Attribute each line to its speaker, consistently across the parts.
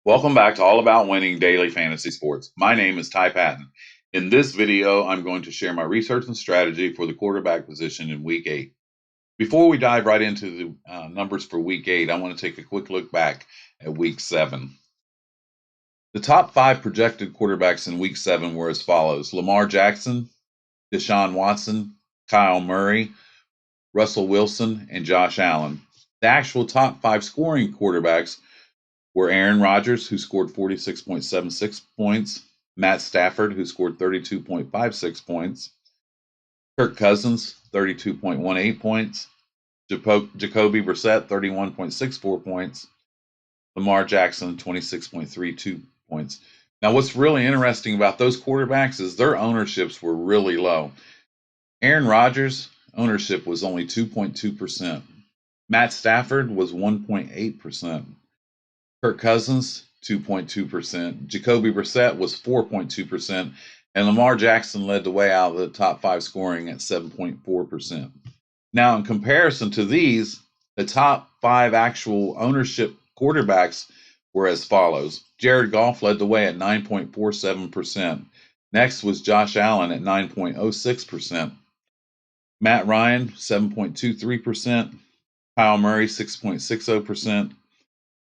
Speaker 1: Welcome back to All About Winning Daily Fantasy Sports. My name is Ty Patton. In this video, I'm going to share my research and strategy for the quarterback position in Week 8. Before we dive right into the numbers for Week 8, I want to take a quick look back at Week 7. The top 5 projected quarterbacks in Week 7 were as follows: Lamar Jackson, Deshaun Watson, Kyle Murray, Russell Wilson, and Josh Allen. The actual top 5 scoring quarterbacks were Aaron Rodgers, who scored 46.76 points, Matt Stafford, who scored 32.56 points, Kirk Cousins, 32.18 points, Jacoby Brissett, 31.64 points, Lamar Jackson, 26.32 points. Now, what's really interesting about those quarterbacks is their ownerships were really low. Aaron Rodgers' ownership was only 2.2%. Matt Stafford was 1.8%. Kirk Cousins, 2.2%. Jacoby Brissett was 4.2%. And Lamar Jackson led the way out of the top 5 scoring at 7.4%. Now, in comparison to these, the top 5 actual ownership quarterbacks were as follows. Jared Goff led the way at 9.47%. Next was Josh Allen at 9.06%. Matt Ryan, 7.23%. Kyle Murray, 6.60%.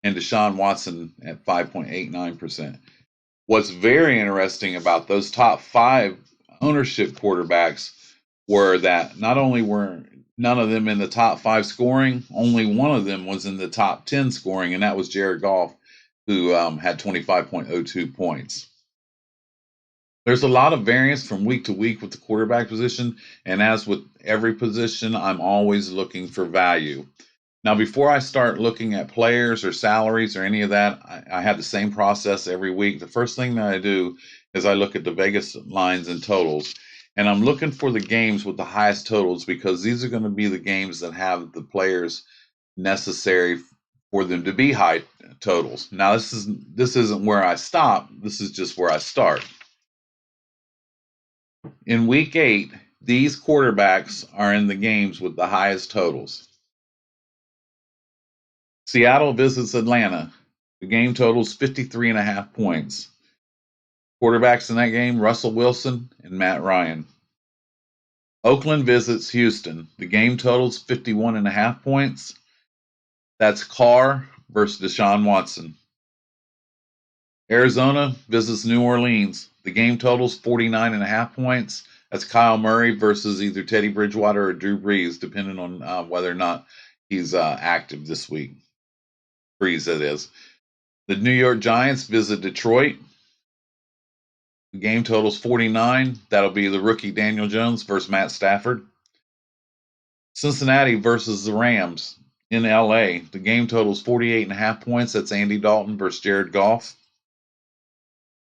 Speaker 1: And Deshaun Watson at 5.89%. What's very interesting about those top 5 ownership quarterbacks were that not only were none of them in the top 5 scoring, only one of them was in the top 10 scoring, and that was Jared Goff, who had 25.02 points. There's a lot of variance from week to week with the quarterback position, and as with every position, I'm always looking for value. Now, before I start looking at players or salaries or any of that, I have the same process every week. The first thing that I do is I look at the Vegas lines and totals, and I'm looking for the games with the highest totals because these are going to be the games that have the players necessary for them to be high totals. Now, this isn't where I stop. This is just where I start. In Week 8, these quarterbacks are in the games with the highest totals. Seattle visits Atlanta. The game totals 53.5 points. Quarterbacks in that game, Russell Wilson and Matt Ryan. Oakland visits Houston. The game totals 51.5 points. That's Carr versus Deshaun Watson. Arizona visits New Orleans. The game totals 49.5 points. That's Kyle Murray versus either Teddy Bridgewater or Drew Brees, depending on whether or not he's active this week. Brees, that is. The New York Giants visit Detroit. The game totals 49. That'll be the rookie Daniel Jones versus Matt Stafford. Cincinnati versus the Rams in LA. The game totals 48.5 points. That's Andy Dalton versus Jared Goff.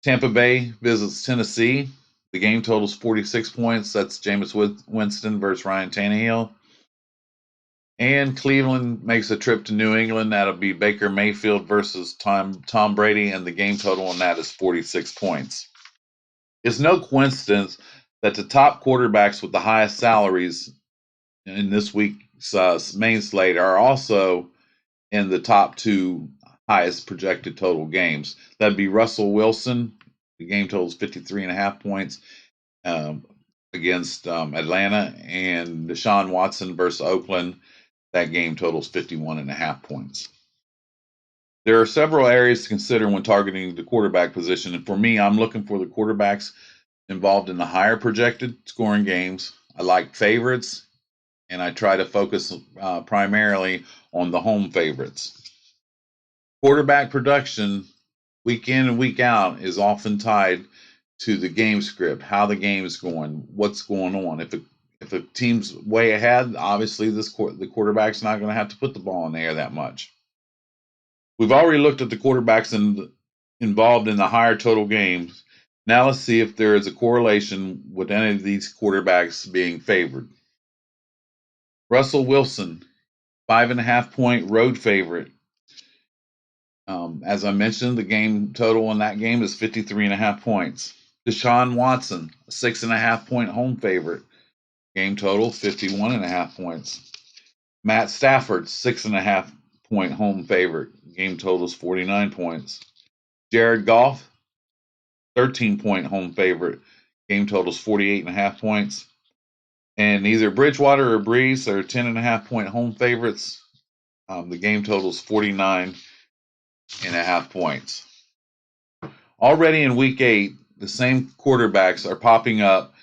Speaker 1: Tampa Bay visits Tennessee. The game totals 46 points. That's Jameis Winston versus Ryan Tannehill. And Cleveland makes a trip to New England. That'll be Baker Mayfield versus Tom Brady, and the game total on that is 46 points. It's no coincidence that the top quarterbacks with the highest salaries in this week's main slate are also in the top 2 highest projected total games. That'd be Russell Wilson. The game total is 53.5 points against Atlanta, and Deshaun Watson versus Oakland. That game totals 51.5 points. There are several areas to consider when targeting the quarterback position. And for me, I'm looking for the quarterbacks involved in the higher projected scoring games. I like favorites, and I try to focus primarily on the home favorites. Quarterback production, week in and week out, is often tied to the game script, how the game is going, what's going on. If a team's way ahead, obviously the quarterback's not going to have to put the ball in the air that much. We've already looked at the quarterbacks involved in the higher total games. Now let's see if there is a correlation with any of these quarterbacks being favored. Russell Wilson, 5.5 point road favorite. As I mentioned, the game total in that game is 53.5 points. Deshaun Watson, 6.5 point home favorite. Game total, 51.5 points. Matt Stafford, 6.5 point home favorite. Game total is 49 points. Jared Goff, 13-point home favorite. Game totals 48.5 points. And either Bridgewater or Breeze are 10.5-point home favorites. The game totals 49.5 points. Already in week 8, the same quarterbacks are popping up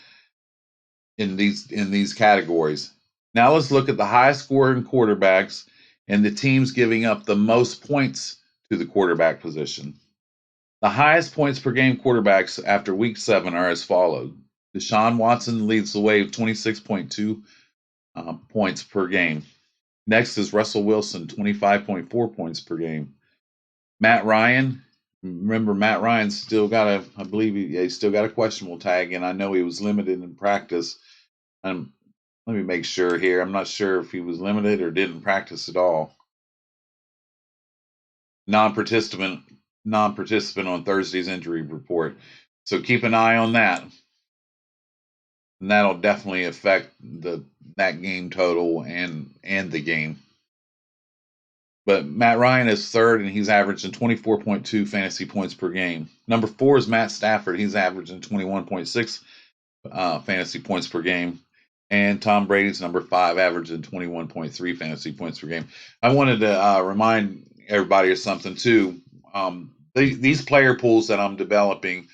Speaker 1: in these categories. Now let's look at the highest scoring quarterbacks and the teams giving up the most points to the quarterback position. The highest points per game quarterbacks after week 7 are as follows. Deshaun Watson leads the way with 26.2 points per game. Next is Russell Wilson, 25.4 points per game. Matt Ryan, remember Matt Ryan's still got I believe he still got a questionable tag, and I know he was limited in practice. Let me make sure here. I'm not sure if he was limited or didn't practice at all. Non-participant on Thursday's injury report. So keep an eye on that. And that'll definitely affect that game total and the game. But Matt Ryan is third, and he's averaging 24.2 fantasy points per game. Number 4 is Matt Stafford. He's averaging 21.6 fantasy points per game. And Tom Brady's number 5, averaging 21.3 fantasy points per game. I wanted to remind everybody of something, too. These player pools that I'm developing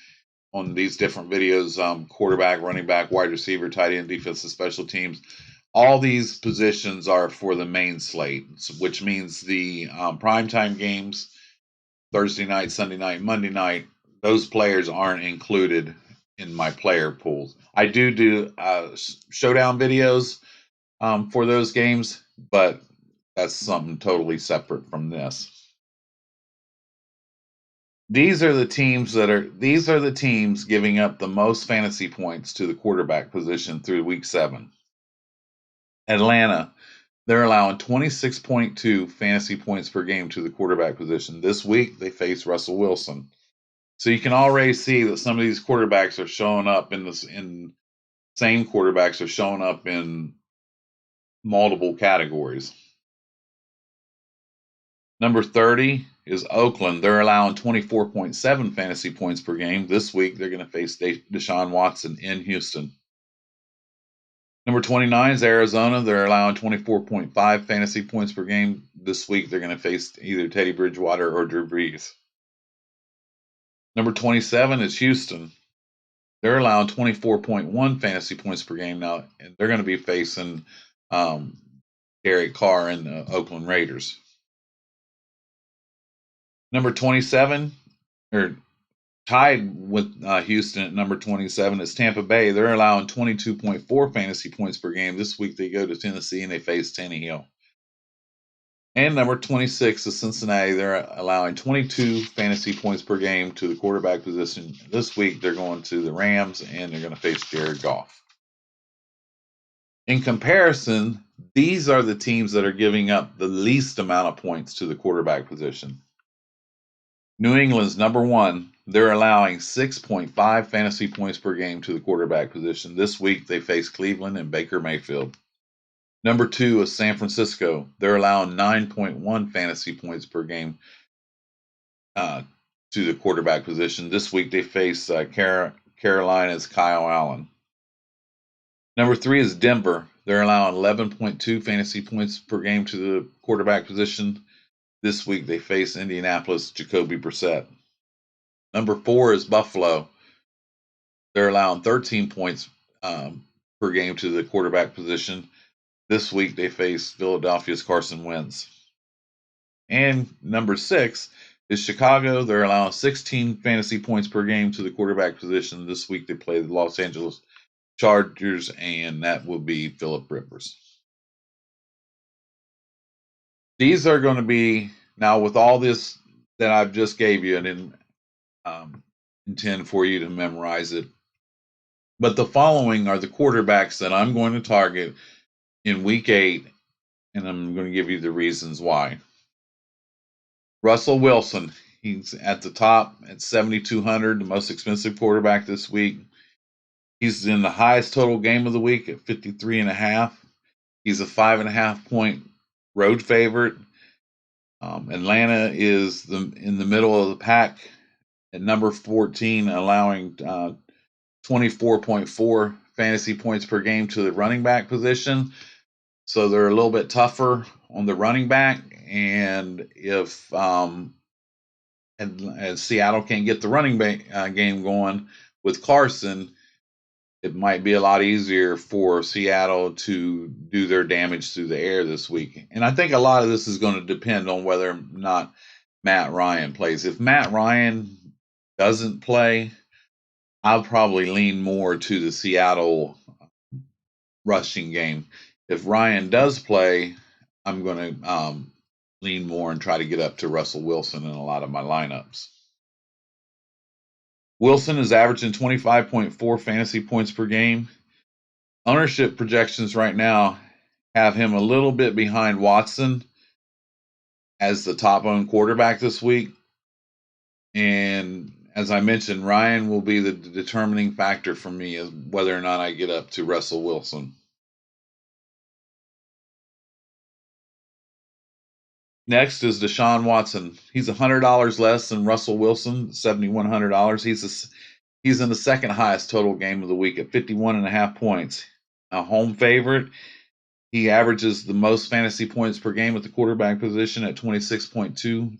Speaker 1: on these different videos, quarterback, running back, wide receiver, tight end, defensive, special teams, all these positions are for the main slate, which means the primetime games, Thursday night, Sunday night, Monday night, those players aren't included in my player pools. I do showdown videos for those games, but that's something totally separate from this. These are the teams giving up the most fantasy points to the quarterback position through week 7. Atlanta, they're allowing 26.2 fantasy points per game to the quarterback position. This week, they face Russell Wilson. So you can already see that some of these quarterbacks are showing up same quarterbacks are showing up in multiple categories. Number 30 is Oakland. They're allowing 24.7 fantasy points per game. This week, they're going to face Deshaun Watson in Houston. Number 29 is Arizona. They're allowing 24.5 fantasy points per game. This week, they're going to face either Teddy Bridgewater or Drew Brees. Number 27 is Houston. They're allowing 24.1 fantasy points per game now, and they're going to be facing Derek Carr and the Oakland Raiders. Number 27, or tied with Houston at number 27 is Tampa Bay. They're allowing 22.4 fantasy points per game. This week they go to Tennessee and they face Tannehill. And number 26 is Cincinnati. They're allowing 22 fantasy points per game to the quarterback position. This week they're going to the Rams and they're going to face Jared Goff. In comparison, these are the teams that are giving up the least amount of points to the quarterback position. New England's number 1. They're allowing 6.5 fantasy points per game to the quarterback position. This week, they face Cleveland and Baker Mayfield. Number 2 is San Francisco. They're allowing 9.1 fantasy points per game to the quarterback position. This week, they face Carolina's Kyle Allen. Number 3 is Denver. They're allowing 11.2 fantasy points per game to the quarterback position. This week, they face Indianapolis' Jacoby Brissett. Number 4 is Buffalo. They're allowing 13 points per game to the quarterback position. This week, they face Philadelphia's Carson Wentz. And number 6 is Chicago. They're allowing 16 fantasy points per game to the quarterback position. This week, they play the Los Angeles Chargers, and that will be Philip Rivers. These are going to be, now with all this that I've just gave you, and didn't intend for you to memorize it, but the following are the quarterbacks that I'm going to target in week 8, and I'm going to give you the reasons why. Russell Wilson, he's at the top at 7,200, the most expensive quarterback this week. He's in the highest total game of the week at 53.5. He's a 5.5 point road favorite. Atlanta is in the middle of the pack At number 14, allowing 24.4 fantasy points per game to the running back position. So they're a little bit tougher on the running back. And if and Seattle can't get the running back game going with Carson, it might be a lot easier for Seattle to do their damage through the air this week. And I think a lot of this is going to depend on whether or not Matt Ryan plays. If Matt Ryan doesn't play, I'll probably lean more to the Seattle rushing game. If Ryan does play, I'm going to lean more and try to get up to Russell Wilson in a lot of my lineups. Wilson is averaging 25.4 fantasy points per game. Ownership projections right now have him a little bit behind Watson as the top owned quarterback this week. And as I mentioned, Ryan will be the determining factor for me as whether or not I get up to Russell Wilson. Next is Deshaun Watson. He's $100 less than Russell Wilson, $7,100. He's in the second highest total game of the week at 51.5 points. A home favorite. He averages the most fantasy points per game at the quarterback position at 26.2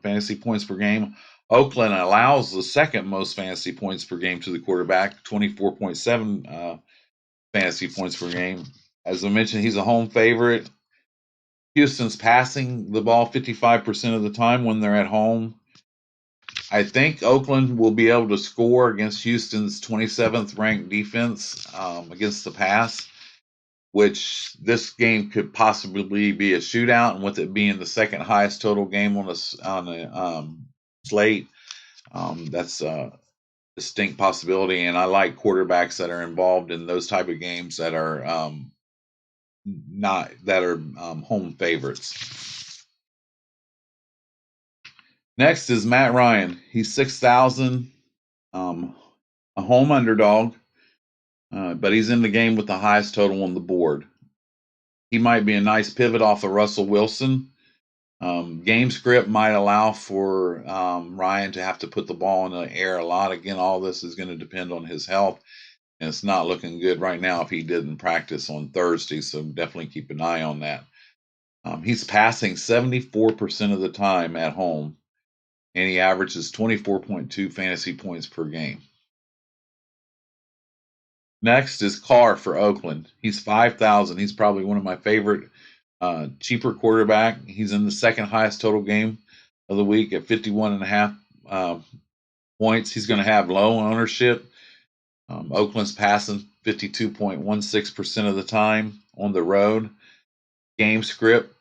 Speaker 1: fantasy points per game. Oakland allows the second most fantasy points per game to the quarterback, 24.7 fantasy points per game. As I mentioned, he's a home favorite. Houston's passing the ball 55% of the time when they're at home. I think Oakland will be able to score against Houston's 27th ranked defense against the pass, which this game could possibly be a shootout. And with it being the second highest total game on the slate, that's a distinct possibility. And I like quarterbacks that are involved in those type of games that are home favorites. Next is Matt Ryan. He's 6,000, a home underdog, but he's in the game with the highest total on the board. He might be a nice pivot off of Russell Wilson. Game script might allow for Ryan to have to put the ball in the air a lot. Again, all this is going to depend on his health, and it's not looking good right now if he didn't practice on Thursday, so definitely keep an eye on that. He's passing 74% of the time at home, and he averages 24.2 fantasy points per game. Next is Carr for Oakland. He's 5,000. He's probably one of my favorite cheaper quarterback. He's in the second highest total game of the week at 51.5 points. He's going to have low ownership. Oakland's passing 52.16% of the time on the road. Game script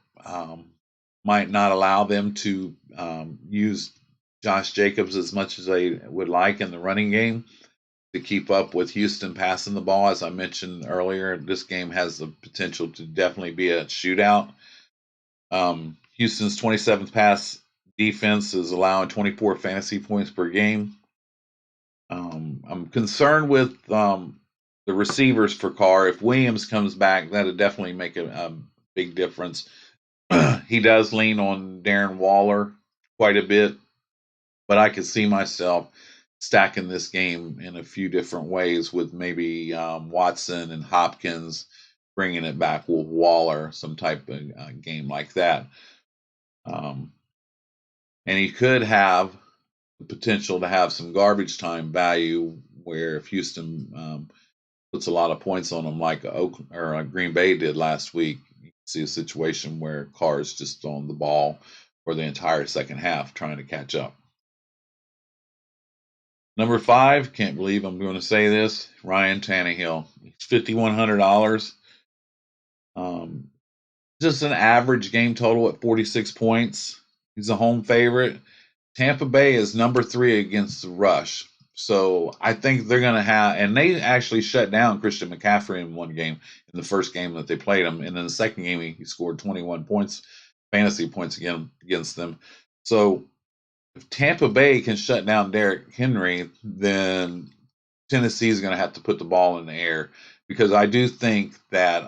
Speaker 1: might not allow them to use Josh Jacobs as much as they would like in the running game to keep up with Houston passing the ball. As I mentioned earlier, this game has the potential to definitely be a shootout. Houston's 27th pass defense is allowing 24 fantasy points per game. I'm concerned with the receivers for Carr. If Williams comes back, that'll definitely make a big difference. He does lean on Darren Waller quite a bit, but I could see myself stacking this game in a few different ways with maybe Watson and Hopkins bringing it back with Waller, some type of game like that. And he could have the potential to have some garbage time value where if Houston puts a lot of points on them like Green Bay did last week, you see a situation where Carr is just on the ball for the entire second half trying to catch up. Number 5, can't believe I'm going to say this, Ryan Tannehill. He's $5,100. Just an average game total at 46 points. He's a home favorite. Tampa Bay is number 3 against the rush. So I think they're going to have, and they actually shut down Christian McCaffrey in one game, in the first game that they played him. And in the second game, he scored 21 points, fantasy points against them. So if Tampa Bay can shut down Derrick Henry, then Tennessee is going to have to put the ball in the air, because I do think that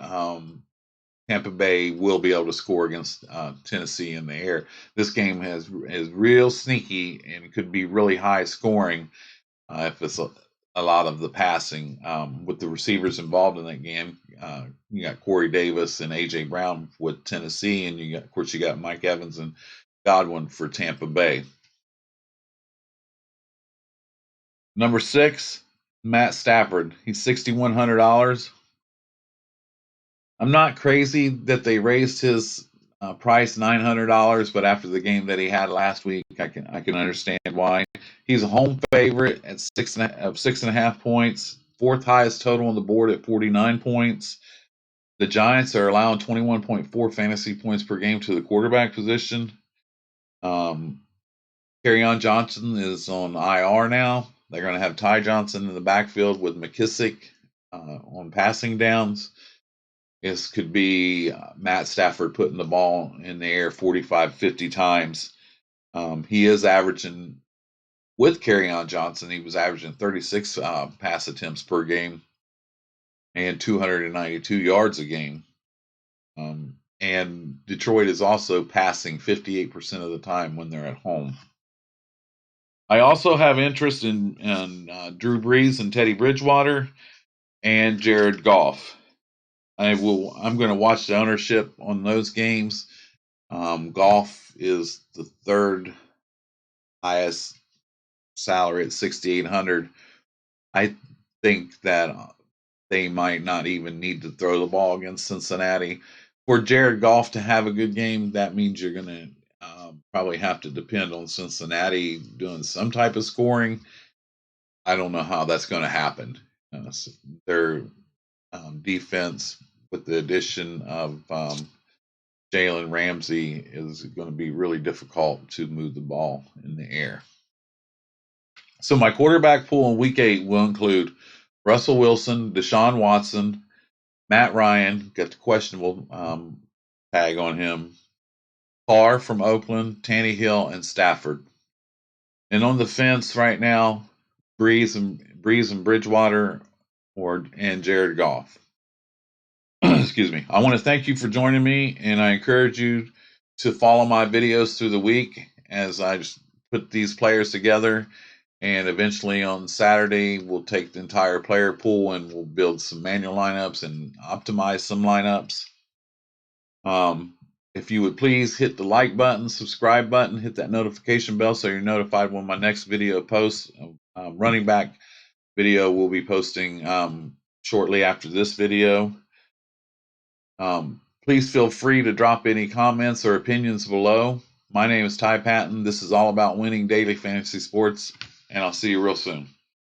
Speaker 1: Tampa Bay will be able to score against Tennessee in the air. This game is real sneaky and could be really high scoring if it's a lot of the passing. With the receivers involved in that game, you got Corey Davis and AJ Brown with Tennessee, and of course, you got Mike Evans and Godwin for Tampa Bay. Number 6, Matt Stafford. He's $6,100. I'm not crazy that they raised his price $900, but after the game that he had last week, I can understand why. He's a home favorite at 6.5 points, fourth highest total on the board at 49 points. The Giants are allowing 21.4 fantasy points per game to the quarterback position. Kerryon Johnson is on IR now. They're going to have Ty Johnson in the backfield with McKissick on passing downs. This could be Matt Stafford putting the ball in the air 45, 50 times. He is averaging, with Kerryon Johnson, he was averaging 36 pass attempts per game and 292 yards a game. And Detroit is also passing 58% of the time when they're at home. I also have interest in Drew Brees and Teddy Bridgewater and Jared Goff. I'm going to watch the ownership on those games. Goff is the third highest salary at $6,800. I think that they might not even need to throw the ball against Cincinnati. For Jared Goff to have a good game, that means you're going to probably have to depend on Cincinnati doing some type of scoring. I don't know how that's going to happen. Their defense, with the addition of Jalen Ramsey, is going to be really difficult to move the ball in the air. So my quarterback pool in Week 8 will include Russell Wilson, Deshaun Watson, Matt Ryan, got the questionable tag on him, Carr from Oakland, Tannehill, and Stafford. And on the fence right now, Brees and Bridgewater and Jared Goff. Excuse me. I want to thank you for joining me, and I encourage you to follow my videos through the week as I just put these players together. And eventually on Saturday, we'll take the entire player pool and we'll build some manual lineups and optimize some lineups. If you would please hit the like button, subscribe button, hit that notification bell so you're notified when my next video posts. Running back video will be posting shortly after this video. Please feel free to drop any comments or opinions below. My name is Ty Patton. This is all about winning daily fantasy sports, and I'll see you real soon.